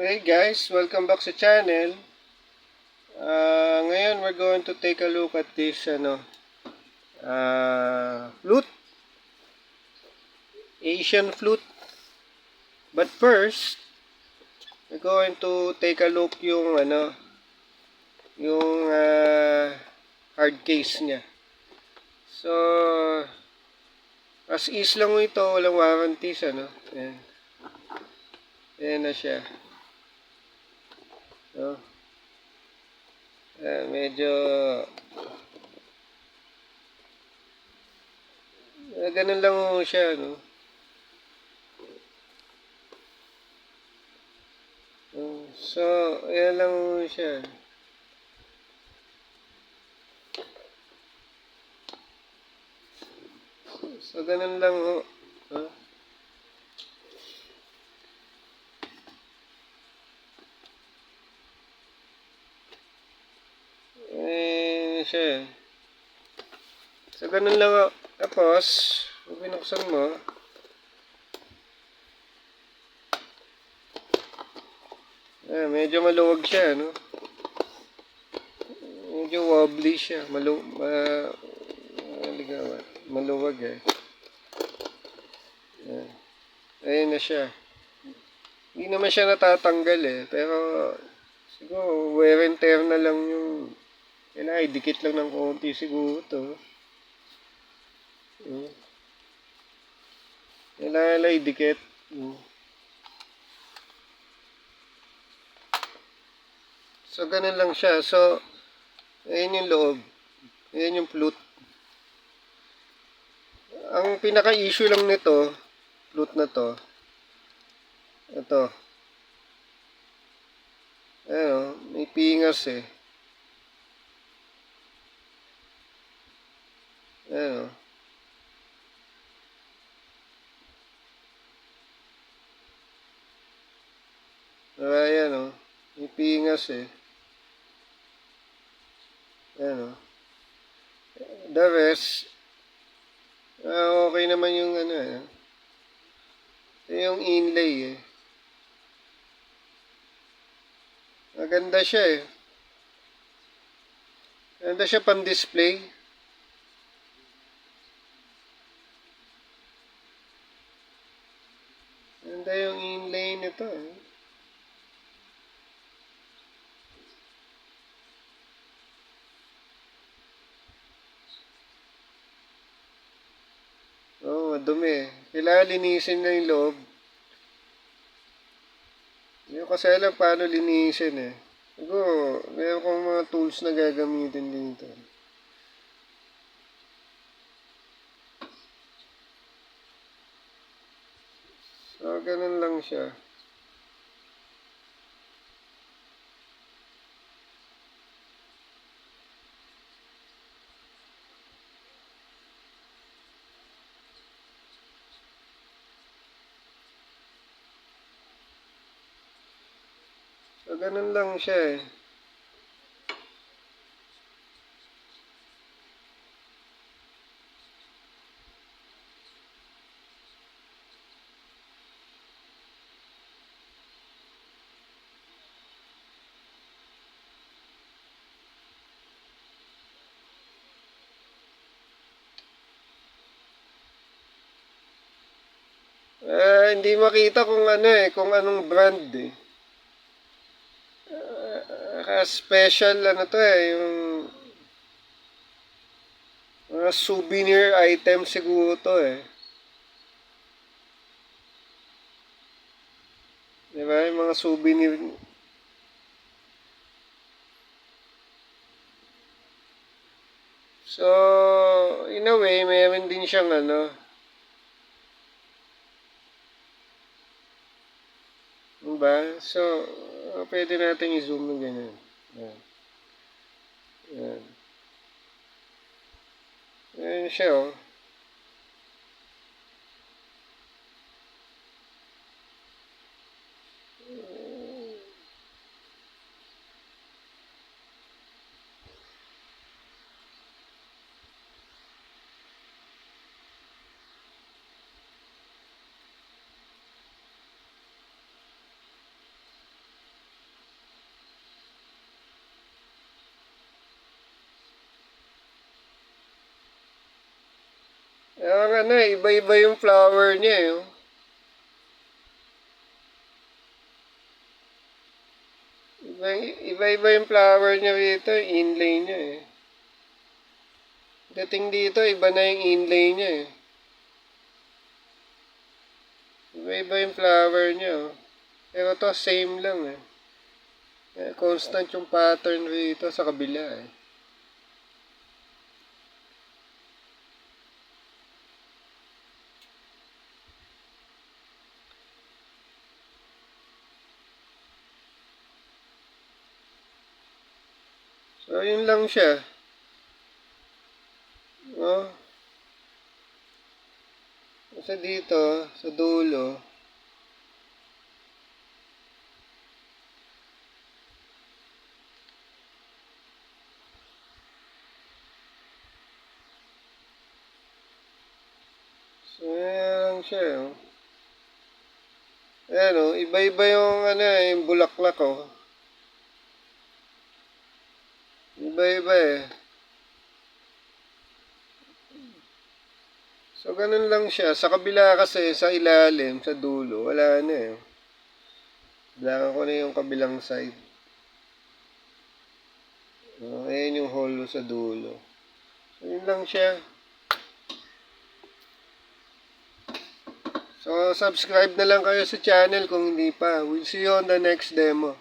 Hey guys, welcome back sa channel. Ngayon we're going to take a look at this flute, Asian flute. But first, we're going to take a look yung hard case niya. So, as is lang ito, walang warranties Ayan. Ayan na siya. So, medyo ganun lang siya, So, ayan lang siya. So, ganun lang ho. Siya. So, ganun lang ho. Tapos, kung binuksan mo, medyo maluwag siya, Medyo wobbly siya. Maluwag Ayan na siya. Hindi naman siya natatanggal pero siguro wear and tear na lang yung idikit lang ng konti siguro to. Kailangan idikit. So, ganun lang siya. So, ayan yung loob. Ayan yung flute. Ang pinaka-issue lang nito, flute na to, ito. Ayan may pingas Ayan Ayan may pingas Ayan The rest, okay naman yung ito yung inlay Maganda siya Maganda siya pang-display. Maganda yung inlay nito madumi Kailangan linisin na yung loob. Hindi ko kasi alam paano linisin Siguro, meron kong mga tools na gagamitin dito. So, ganun lang siya. So, ganun lang siya Hindi makita kung kung anong brand special yung mga souvenir item siguro to Diba? Yung mga souvenir. So, in a way, meron din siyang diba? So, pwede natin i-zoom ng ganyan. Ayan. Ayan. Ayan siya Kaya nga na, iba-iba yung flower niya eh. Oh. Iba-iba yung flower niya rito, inlay niya eh. Dating dito, iba na yung inlay niya eh. Iba-iba yung flower niya oh. Pero to same lang eh. Constant yung pattern rito sa kabila eh. So, yun lang siya. Oh. Kasi dito, sa dulo, so, yan lang siya oh. Ayan oh, iba-iba yung ano yung bulaklak oh. Iba-iba eh. So, ganun lang siya. Sa kabila kasi, sa ilalim, sa dulo, wala na eh. Blankan ko na yung kabilang side. Ayan yung hollow sa dulo. So, yun lang siya. So, subscribe na lang kayo sa channel kung hindi pa. We'll see you on the next demo.